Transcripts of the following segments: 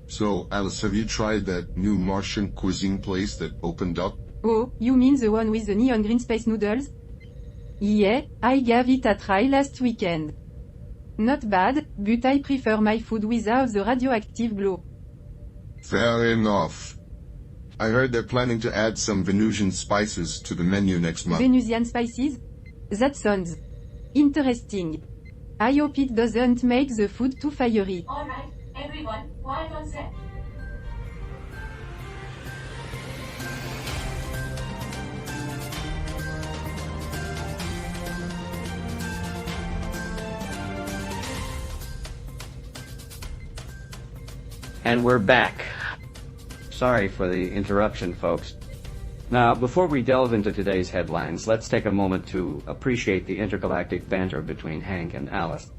So, Alice, have you tried that new Martian cuisine place that opened up? Oh, you mean the one with the neon green space noodles? Yeah, I gave it a try last weekend. Not bad, but I prefer my food without the radioactive glow. Fair enough. I heard they're planning to add some Venusian spices to the menu next month. Venusian spices? That sounds interesting. I hope it doesn't make the food too fiery. Alright, everyone, quiet on set. And we're back. Sorry for the interruption, folks. Now, before we delve into today's headlines, let's take a moment to appreciate the intergalactic banter between Hank and Alice.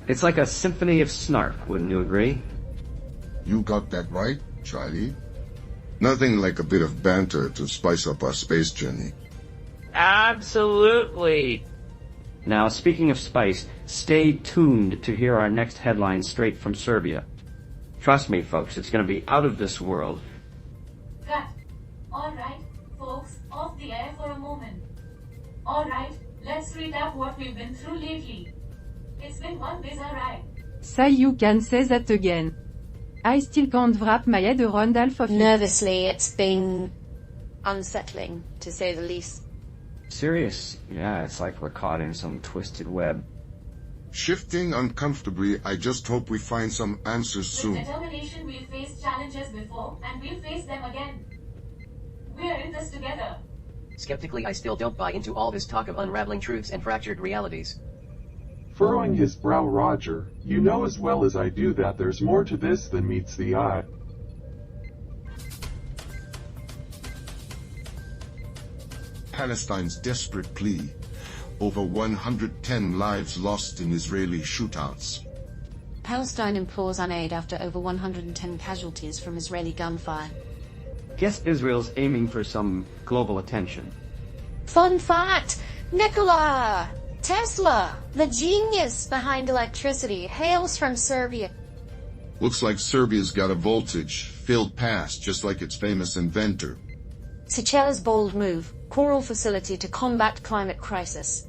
It's like a symphony of snark, wouldn't you agree? You got that right, Charlie. Nothing like a bit of banter to spice up our space journey. Absolutely. Now, speaking of spice, stay tuned to hear our next headline straight from Serbia. Trust me, folks, it's going to be out of this world. Cut. Alright, folks, off the air for a moment. Alright, let's recap what we've been through lately. It's been one bizarre ride. Say you can say that again. I still can't wrap my head around half of it. Nervously, it's been unsettling, to say the least. Serious? Yeah, it's like we're caught in some twisted web. Shifting uncomfortably, I just hope we find some answers soon. With determination, we've faced challenges before, and we'll face them again. We're in this together. Skeptically, I still don't buy into all this talk of unraveling truths and fractured realities. Furrowing his brow, Roger, you know as well as I do that there's more to this than meets the eye. Palestine's desperate plea. Over 110 lives lost in Israeli shootouts. Palestine implores on aid after over 110 casualties from Israeli gunfire. Guess Israel's aiming for some global attention. Fun fact! Nikola Tesla, the genius behind electricity, hails from Serbia. Looks like Serbia's got a voltage-filled past, just like its famous inventor. Seychelles' bold move, coral facility to combat climate crisis.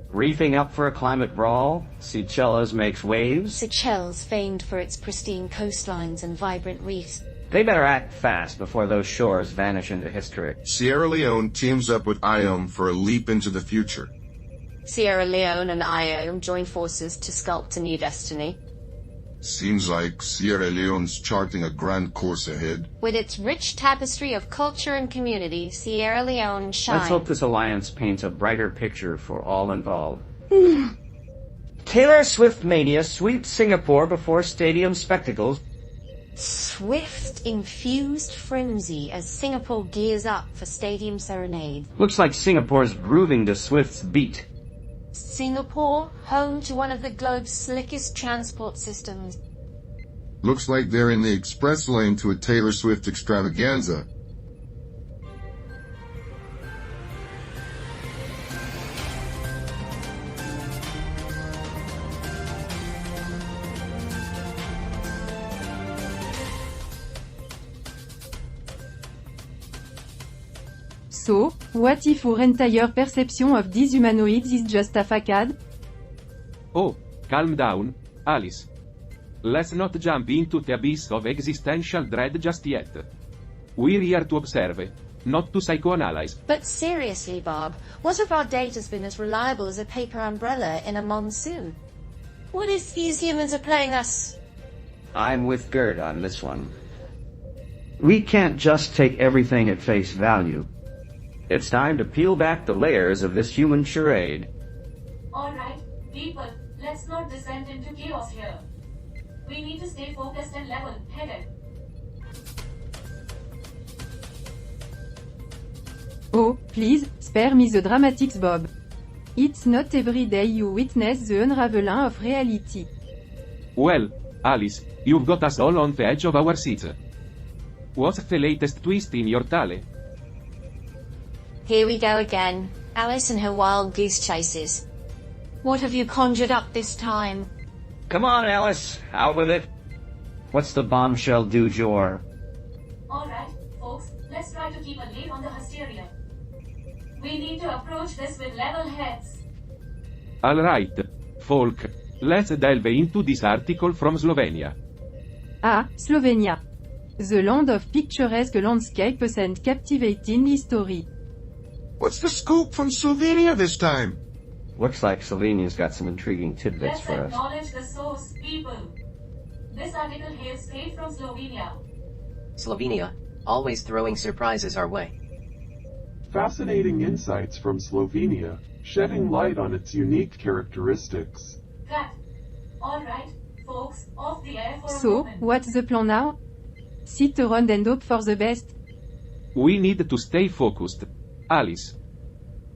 Reefing up for a climate brawl? Seychelles makes waves? Seychelles, famed for its pristine coastlines and vibrant reefs. They better act fast before those shores vanish into history. Sierra Leone teams up with IOM for a leap into the future. Sierra Leone and IOM join forces to sculpt a new destiny. Seems like Sierra Leone's charting a grand course ahead. With its rich tapestry of culture and community, Sierra Leone shines. Let's hope this alliance paints a brighter picture for all involved. Taylor Swift mania sweeps Singapore before stadium spectacles. Swift-infused frenzy as Singapore gears up for stadium serenade. Looks like Singapore's grooving to Swift's beat. Singapore, home to one of the globe's slickest transport systems. Looks like they're in the express lane to a Taylor Swift extravaganza. So, what if our entire perception of these humanoids is just a facade? Oh, calm down, Alice. Let's not jump into the abyss of existential dread just yet. We're here to observe, not to psychoanalyze. But seriously, Bob, what if our data's been as reliable as a paper umbrella in a monsoon? What if these humans are playing us? I'm with Gert on this one. We can't just take everything at face value. It's time to peel back the layers of this human charade. Alright, people, let's not descend into chaos here. We need to stay focused and level-headed. Oh, please, spare me the dramatics, Bob. It's not every day you witness the unraveling of reality. Well, Alice, you've got us all on the edge of our seats. What's the latest twist in your tale? Here we go again, Alice and her wild goose chases. What have you conjured up this time? Come on, Alice, out with it. What's the bombshell du jour? Alright, folks, let's try to keep a lid on the hysteria. We need to approach this with level heads. Alright, folk. Let's delve into this article from Slovenia. Ah, Slovenia. The land of picturesque landscapes and captivating history. What's the scoop from Slovenia this time? Looks like Slovenia's got some intriguing tidbits Let's for us. acknowledge the source, people. This article hails straight from Slovenia. Slovenia, always throwing surprises our way. Fascinating insights from Slovenia, shedding light on its unique characteristics. Cut. Alright, folks, off the air for a So, moment. what's the plan now? Sit around and hope for the best. We need to stay focused. Alice.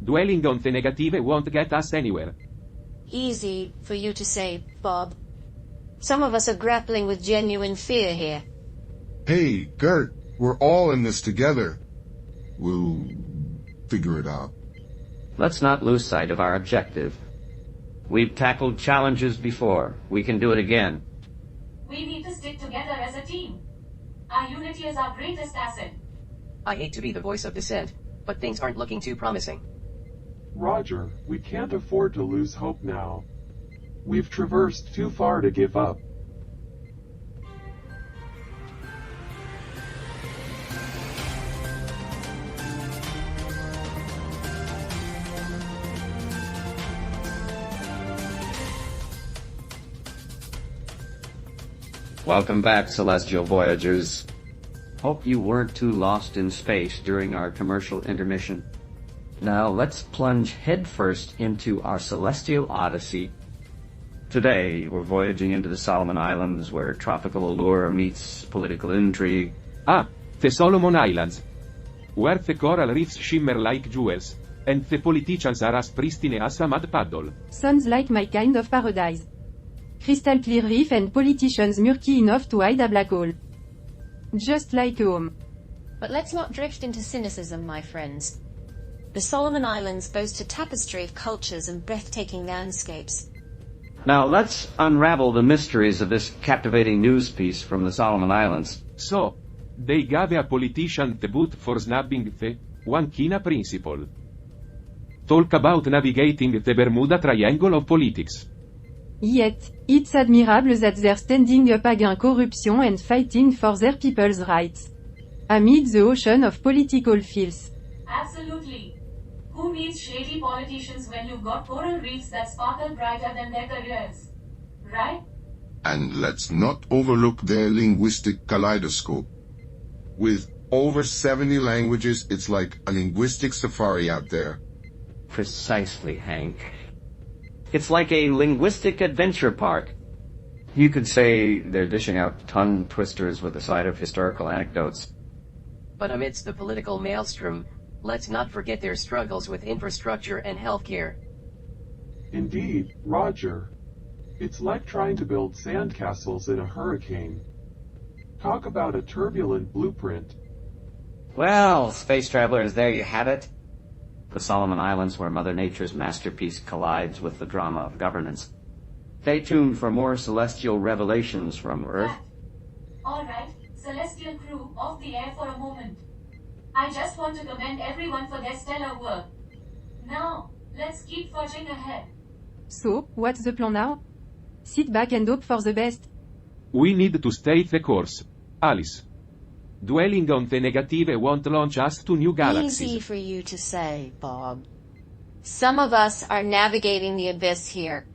Dwelling on the negative won't get us anywhere. Easy for you to say, Bob. Some of us are grappling with genuine fear here. Hey, Gert, we're all in this together. We'll figure it out. Let's not lose sight of our objective. We've tackled challenges before. We can do it again. We need to stick together as a team. Our unity is our greatest asset. I hate to be the voice of dissent, but things aren't looking too promising. Roger, we can't afford to lose hope now. We've traversed too far to give up. Welcome back, Celestial Voyagers. Hope you weren't too lost in space during our commercial intermission. Now let's plunge headfirst into our celestial odyssey. Today, we're voyaging into the Solomon Islands, where tropical allure meets political intrigue. Ah, the Solomon Islands. Where the coral reefs shimmer like jewels, and the politicians are as pristine as a mud puddle. Sounds like my kind of paradise. Crystal clear reef and politicians murky enough to hide a black hole. Just like home. But let's not drift into cynicism, my friends. The Solomon Islands boast a tapestry of cultures and breathtaking landscapes. Now let's unravel the mysteries of this captivating news piece from the Solomon Islands. So, they gave a politician the boot for snubbing the One Kina principle. Talk about navigating the Bermuda Triangle of politics. Yet, it's admirable that they're standing up against corruption and fighting for their people's rights. Amid the ocean of political filth. Absolutely. Who needs shady politicians when you've got coral reefs that sparkle brighter than their careers? Right? And let's not overlook their linguistic kaleidoscope. With over 70 languages, it's like a linguistic safari out there. Precisely, Hank. It's like a linguistic adventure park. You could say they're dishing out tongue twisters with a side of historical anecdotes. But amidst the political maelstrom, let's not forget their struggles with infrastructure and healthcare. Indeed, Roger. It's like trying to build sandcastles in a hurricane. Talk about a turbulent blueprint. Well, space travelers, there you have it. The Solomon Islands, where Mother Nature's masterpiece collides with the drama of governance. Stay tuned for more celestial revelations from Earth. Alright, celestial crew, off the air for a moment. I just want to commend everyone for their stellar work. Now, let's keep forging ahead. So, what's the plan now? Sit back and hope for the best. We need to stay the course. Alice. Dwelling on the negative won't launch us to new galaxies. Easy for you to say, Bob. Some of us are navigating the abyss here.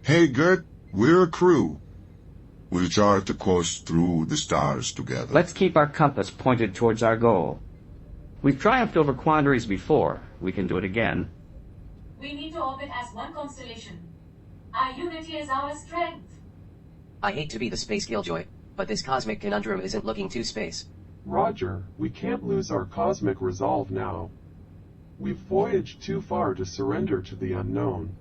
Hey, Gert, we're a crew. We'll chart the course through the stars together. Let's keep our compass pointed towards our goal. We've triumphed over quandaries before. We can do it again. We need to orbit as one constellation. Our unity is our strength. I hate to be the space killjoy, but this cosmic conundrum isn't looking too space. Roger, we can't lose our cosmic resolve now. We've voyaged too far to surrender to the unknown.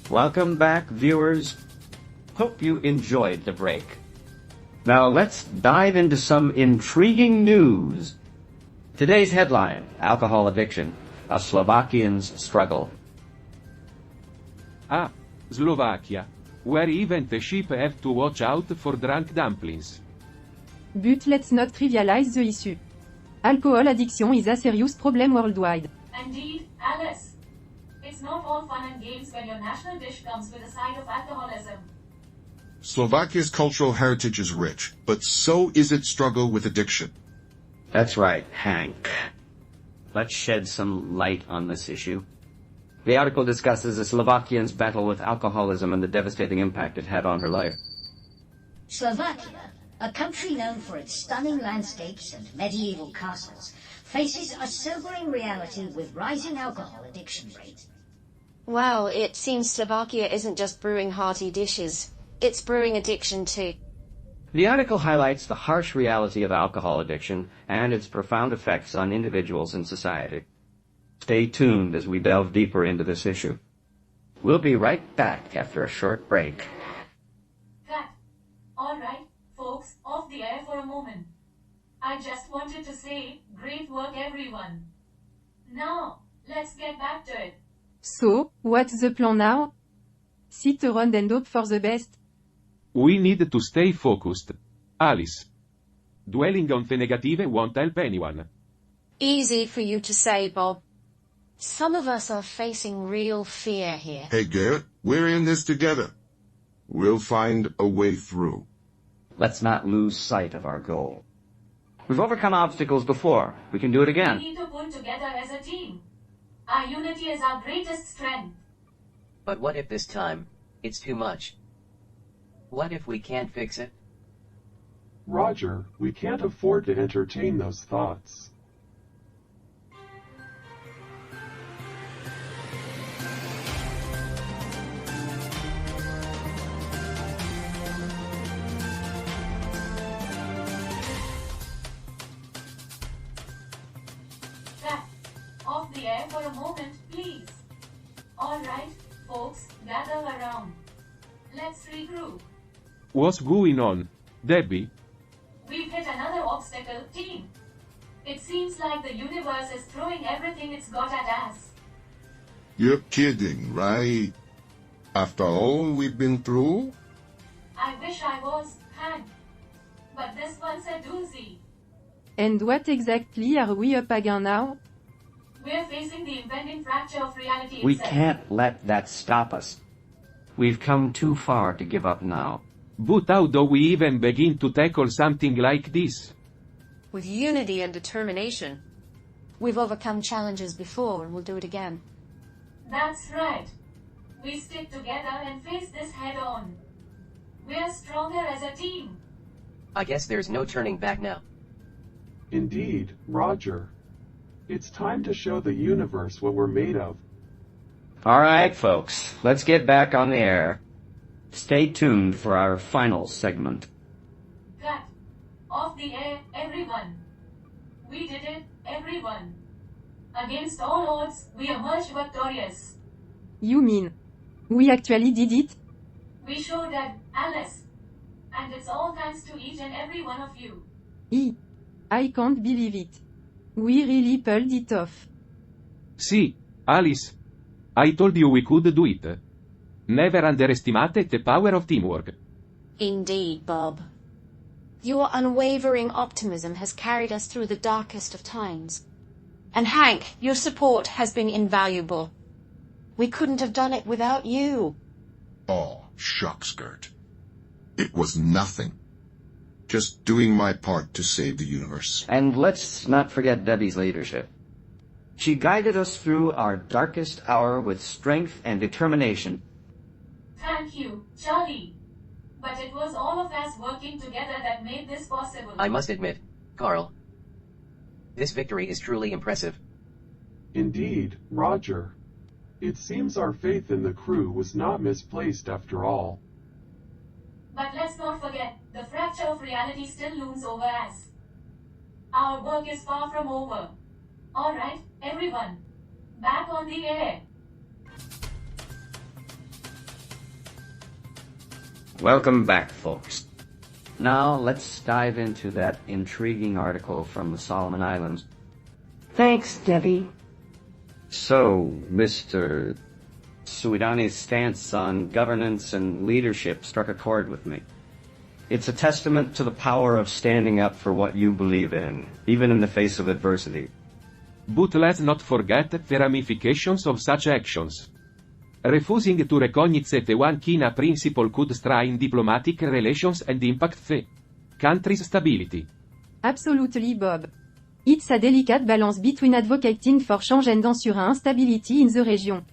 Welcome back, viewers. Hope you enjoyed the break. Now let's dive into some intriguing news. Today's headline, Alcohol Addiction, a Slovakian's Struggle. Ah, Slovakia, where even the sheep have to watch out for drunk dumplings. But let's not trivialize the issue. Alcohol addiction is a serious problem worldwide. Indeed, Alice. It's not all fun and games when your national dish comes with a side of alcoholism. Slovakia's cultural heritage is rich, but so is its struggle with addiction. That's right, Hank. Let's shed some light on this issue. The article discusses a Slovakian's battle with alcoholism and the devastating impact it had on her life. Slovakia, a country known for its stunning landscapes and medieval castles, faces a sobering reality with rising alcohol addiction rates. Wow, it seems Slovakia isn't just brewing hearty dishes. It's brewing addiction too. The article highlights the harsh reality of alcohol addiction and its profound effects on individuals and society. Stay tuned as we delve deeper into this issue. We'll be right back after a short break. Cut. Alright, folks, off the air for a moment. I just wanted to say, great work everyone. Now, let's get back to it. So, what's the plan now? Sit around and hope for the best. We need to stay focused. Alice. Dwelling on the negative won't help anyone. Easy for you to say, Bob. Some of us are facing real fear here. Hey Gert, we're in this together. We'll find a way through. Let's not lose sight of our goal. We've overcome obstacles before. We can do it We again. need to pull together as a team. Our unity is our greatest strength. But what if this time, it's too much? What if we can't fix it? Roger, we can't afford to entertain those thoughts. Cut. Off the air for a moment, please. Alright, folks, gather around. Let's regroup. What's going on, Debbie? We've hit another obstacle, team. It seems like the universe is throwing everything it's got at us. You're kidding, right? After all we've been through? I wish I was, Hank. But this one's a doozy. And what exactly are we up against now? We're facing the impending fracture of reality We itself. can't let that stop us. We've come too far to give up now. But how do we even begin to tackle something like this? With unity and determination. We've overcome challenges before and we'll do it again. That's right. We stick together and face this head on. We're stronger as a team. I guess there's no turning back now. Indeed, Roger. It's time to show the universe what we're made of. All right, folks, let's get back on the air. Stay tuned for our final segment. Cut. Off the air, everyone. We did it, everyone. Against all odds, we emerged victorious. You mean? We actually did it? We showed that, Alice. And it's all thanks to each and every one of you. I can't believe it. We really pulled it off. See, Alice. I told you we could do it. Never underestimate the power of teamwork. Indeed, Bob. Your unwavering optimism has carried us through the darkest of times. And Hank, your support has been invaluable. We couldn't have done it without you. Oh, shucks, Gert. It was nothing. Just doing my part to save the universe. And let's not forget Debbie's leadership. She guided us through our darkest hour with strength and determination. Thank you, Charlie. But it was all of us working together that made this possible. I must admit, Carl. This victory is truly impressive. Indeed, Roger. It seems our faith in the crew was not misplaced after all. But let's not forget, the fracture of reality still looms over us. Our work is far from over. Alright, everyone. Back on the air. Welcome back, folks. Now, let's dive into that intriguing article from the Solomon Islands. Thanks, Debbie. So, Mr. Suidani's stance on governance and leadership struck a chord with me. It's a testament to the power of standing up for what you believe in, even in the face of adversity. But let's not forget the ramifications of such actions. Refusing to recognize the one China principle could strain diplomatic relations and impact the country's stability. Absolutely, Bob. It's a delicate balance between advocating for change and ensuring stability in the region.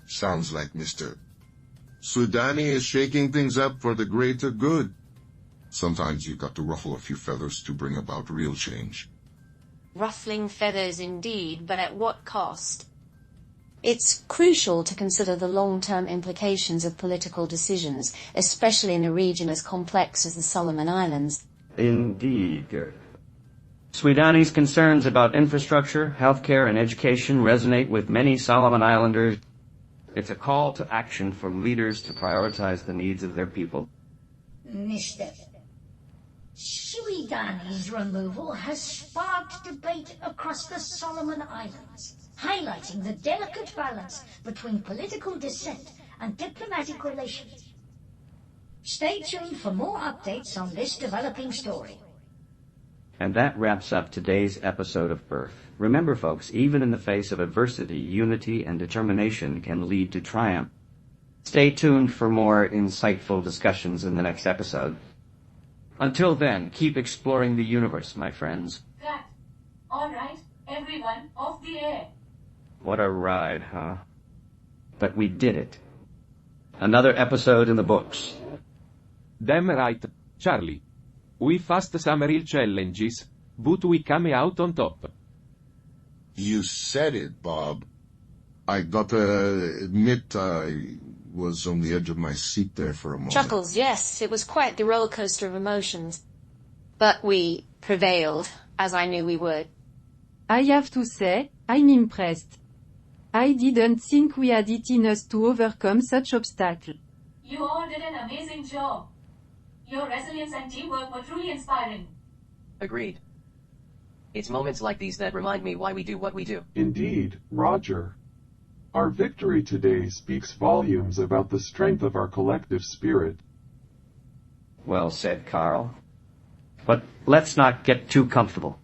Sounds like Mr. Sudani is shaking things up for the greater good. Sometimes you got to ruffle a few feathers to bring about real change. Ruffling feathers indeed, but at what cost? It's crucial to consider the long-term implications of political decisions, especially in a region as complex as the Solomon Islands. Indeed, Gert. Suidani's concerns about infrastructure, healthcare, and education resonate with many Solomon Islanders. It's a call to action for leaders to prioritize the needs of their people. Mr. Suidani's removal has sparked debate across the Solomon Islands, highlighting the delicate balance between political dissent and diplomatic relations. Stay tuned for more updates on this developing story. And that wraps up today's episode of Birth. Remember, folks, even in the face of adversity, unity and determination can lead to triumph. Stay tuned for more insightful discussions in the next episode. Until then, keep exploring the universe, my friends. Cut. All right, everyone, off the air. What a ride, huh? But we did it. Another episode in the books. Damn right, Charlie. We faced some real challenges, but we came out on top. You said it, Bob. I gotta admit I was on the edge of my seat there for a moment. Chuckles, yes, it was quite the roller coaster of emotions. But we prevailed, as I knew we would. I have to say, I'm impressed. I didn't think we had it in us to overcome such obstacles. You all did an amazing job. Your resilience and teamwork were truly inspiring. Agreed. It's moments like these that remind me why we do what we do. Indeed, Roger. Our victory today speaks volumes about the strength of our collective spirit. Well said, Carl. But let's not get too comfortable.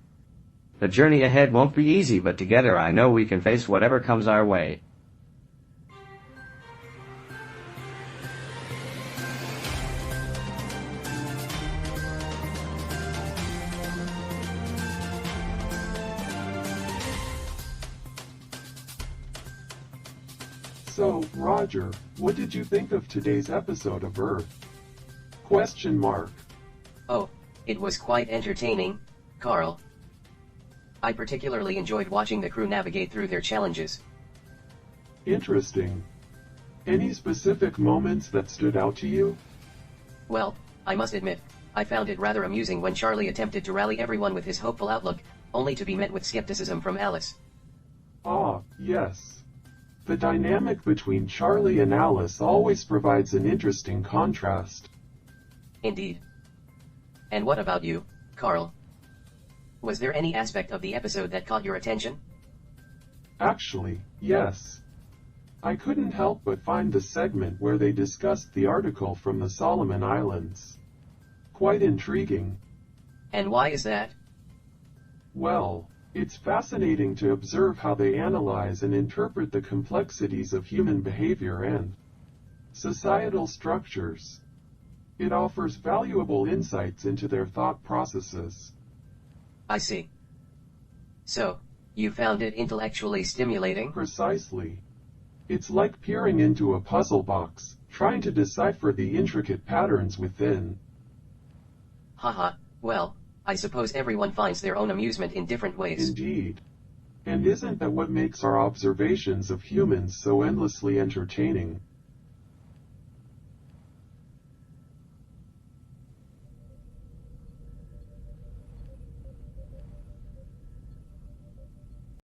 The journey ahead won't be easy, but together I know we can face whatever comes our way. So, Roger, what did you think of today's episode of Earth? Question mark. Oh, it was quite entertaining, Carl. I particularly enjoyed watching the crew navigate through their challenges. Interesting. Any specific moments that stood out to you? Well, I must admit, I found it rather amusing when Charlie attempted to rally everyone with his hopeful outlook, only to be met with skepticism from Alice. Ah, yes. The dynamic between Charlie and Alice always provides an interesting contrast. Indeed. And what about you, Carl? Was there any aspect of the episode that caught your attention? Actually, yes. I couldn't help but find the segment where they discussed the article from the Solomon Islands. Quite intriguing. And why is that? Well, it's fascinating to observe how they analyze and interpret the complexities of human behavior and societal structures. It offers valuable insights into their thought processes. I see. So, you found it intellectually stimulating? Precisely. It's like peering into a puzzle box, trying to decipher the intricate patterns within. Haha, well, I suppose everyone finds their own amusement in different ways. Indeed. And isn't that what makes our observations of humans so endlessly entertaining?